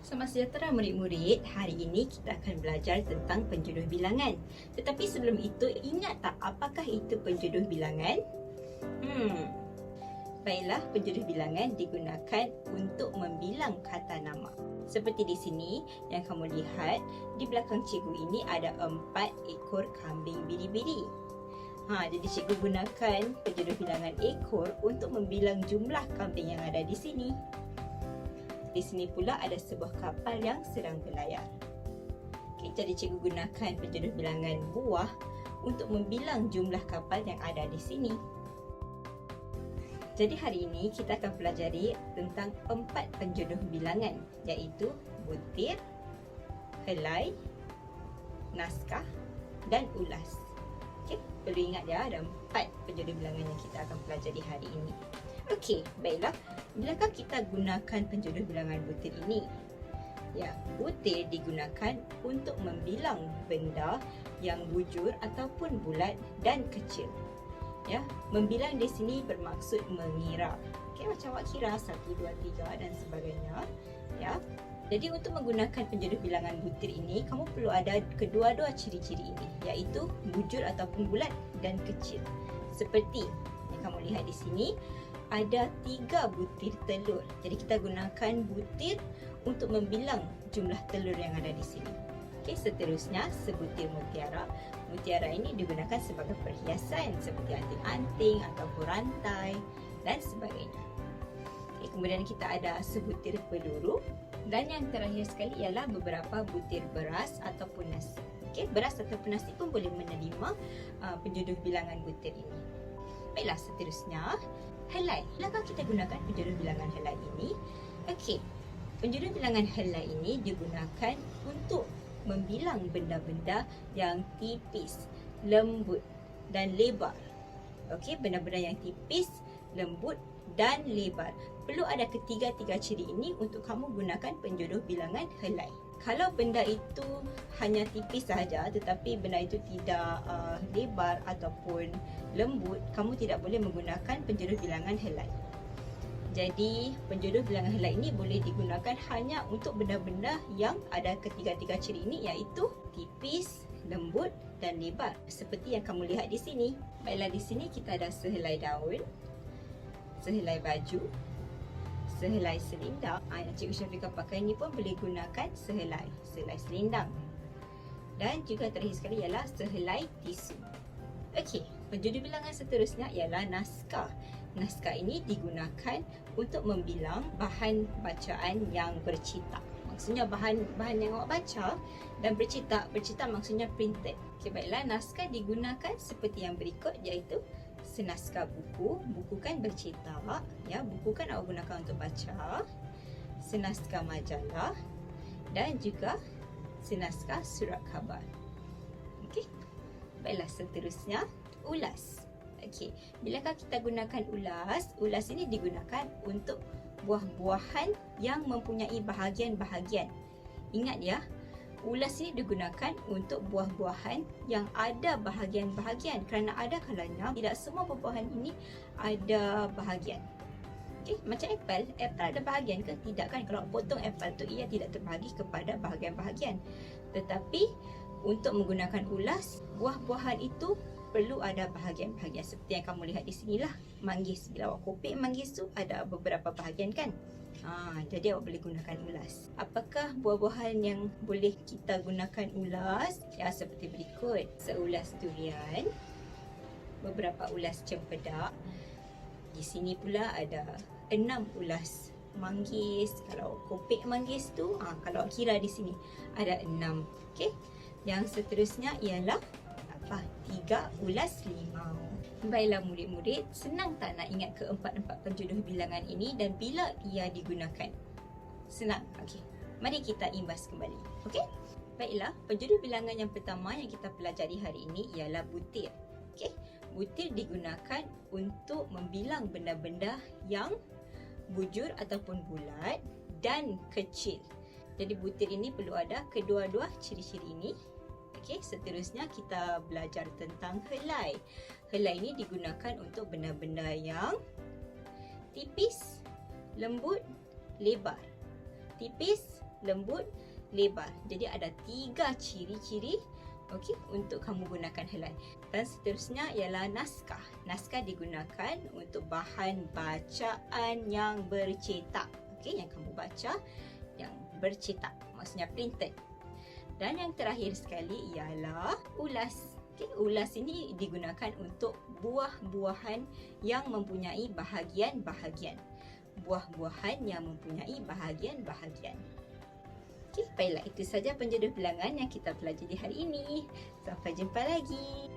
Selamat sejahtera murid-murid. Hari ini kita akan belajar tentang penjodoh bilangan. Tetapi sebelum itu, ingat tak apakah itu penjodoh bilangan? Baiklah, penjodoh bilangan digunakan untuk membilang kata nama. Seperti di sini yang kamu lihat, di belakang cikgu ini ada 4 ekor kambing biri-biri. Jadi cikgu gunakan penjodoh bilangan ekor untuk membilang jumlah kambing yang ada di sini. Di sini pula ada sebuah kapal yang sedang berlayar. Jadi cikgu gunakan penjodoh bilangan buah untuk membilang jumlah kapal yang ada di sini. Jadi hari ini kita akan pelajari tentang 4 penjodoh bilangan, iaitu butir, helai, naskah dan ulas. Perlu ingat ya, ada 4 penjodoh bilangan yang kita akan pelajari hari ini. Baiklah. Bilakah kita gunakan penjodoh bilangan butir ini? Butir digunakan untuk membilang benda yang bujur ataupun bulat dan kecil. Membilang di sini bermaksud mengira. Macam awak kira 1, 2, 3 dan sebagainya. Jadi untuk menggunakan penjodoh bilangan butir ini, kamu perlu ada kedua-dua ciri-ciri ini, iaitu bujur ataupun bulat dan kecil. Seperti yang kamu lihat di sini, ada 3 butir telur. Jadi kita gunakan butir untuk membilang jumlah telur yang ada di sini. Seterusnya, sebutir mutiara. Mutiara ini digunakan sebagai perhiasan seperti anting-anting ataupun rantai dan sebagainya. Kemudian kita ada sebutir peluru. Dan yang terakhir sekali ialah beberapa butir beras ataupun nasi. Beras ataupun nasi pun boleh menerima penjodoh bilangan butir ini. Baiklah, seterusnya, helai. Bilakah kita gunakan penjodoh bilangan helai ini? Penjodoh bilangan helai ini digunakan untuk membilang benda-benda yang tipis, lembut dan lebar. Benda-benda yang tipis, lembut dan lebar. Perlu ada ketiga-tiga ciri ini untuk kamu gunakan penjodoh bilangan helai. Kalau benda itu hanya tipis sahaja tetapi benda itu tidak lebar ataupun lembut, kamu tidak boleh menggunakan penjodoh bilangan helai. Jadi penjodoh bilangan helai ini boleh digunakan hanya untuk benda-benda yang ada ketiga-tiga ciri ini, iaitu tipis, lembut dan lebar. Seperti yang kamu lihat di sini. Baiklah, di sini kita ada sehelai daun, sehelai baju, sehelai selendang. Yang Cikgu Syafiqah pakai ni pun boleh gunakan sehelai selendang. Dan juga terakhir sekali ialah sehelai tisu. Penjodoh bilangan seterusnya ialah naskah. Naskah ini digunakan untuk membilang bahan bacaan yang bercetak. Maksudnya bahan yang awak baca dan bercetak maksudnya printed. Baiklah, naskah digunakan seperti yang berikut, iaitu senaskah buku. Buku kan bercetak, buku kan awak gunakan untuk baca. Senaskah majalah dan juga senaskah surat khabar. Baiklah, seterusnya ulas. Bilakah kita gunakan ulas? Ulas ini digunakan untuk buah-buahan yang mempunyai bahagian-bahagian. Ingat ya, ulas ini digunakan untuk buah-buahan yang ada bahagian-bahagian, kerana ada kalanya tidak semua buah-buahan ini ada bahagian. Macam apple ada bahagian ke? Tidak kan? Kalau potong apple tu ia tidak terbahagi kepada bahagian-bahagian. Tetapi untuk menggunakan ulas, buah-buahan itu perlu ada bahagian-bahagian. Seperti yang kamu lihat di sinilah, manggis. Bila awak kopek manggis tu ada beberapa bahagian kan? Jadi awak boleh gunakan ulas. Apakah buah-buahan yang boleh kita gunakan ulas? Seperti berikut. Seulas durian, beberapa ulas cempedak. Di sini pula ada 6 ulas manggis. Kalau kopek manggis tu, kalau kira di sini ada 6. Yang seterusnya ialah 3 ulas limau. Baiklah murid-murid, senang tak nak ingat keempat-empat penjodoh bilangan ini dan bila ia digunakan? Senang? Mari kita imbas kembali. Baiklah, penjodoh bilangan yang pertama yang kita pelajari hari ini ialah butir. Butir digunakan untuk membilang benda-benda yang bujur ataupun bulat dan kecil. Jadi butir ini perlu ada kedua-dua ciri-ciri ini. Seterusnya kita belajar tentang helai. Helai ini digunakan untuk benda-benda yang tipis, lembut, lebar. Tipis, lembut, lebar. Jadi ada 3 ciri-ciri untuk kamu gunakan helai. Dan seterusnya ialah naskah. Naskah digunakan untuk bahan bacaan yang bercetak. Yang kamu baca yang bercetak, maksudnya printed. Dan yang terakhir sekali ialah ulas. Ulas ini digunakan untuk buah-buahan yang mempunyai bahagian-bahagian. Buah-buahan yang mempunyai bahagian-bahagian. Baiklah, itu saja penjodoh bilangan yang kita pelajari hari ini. Sampai jumpa lagi.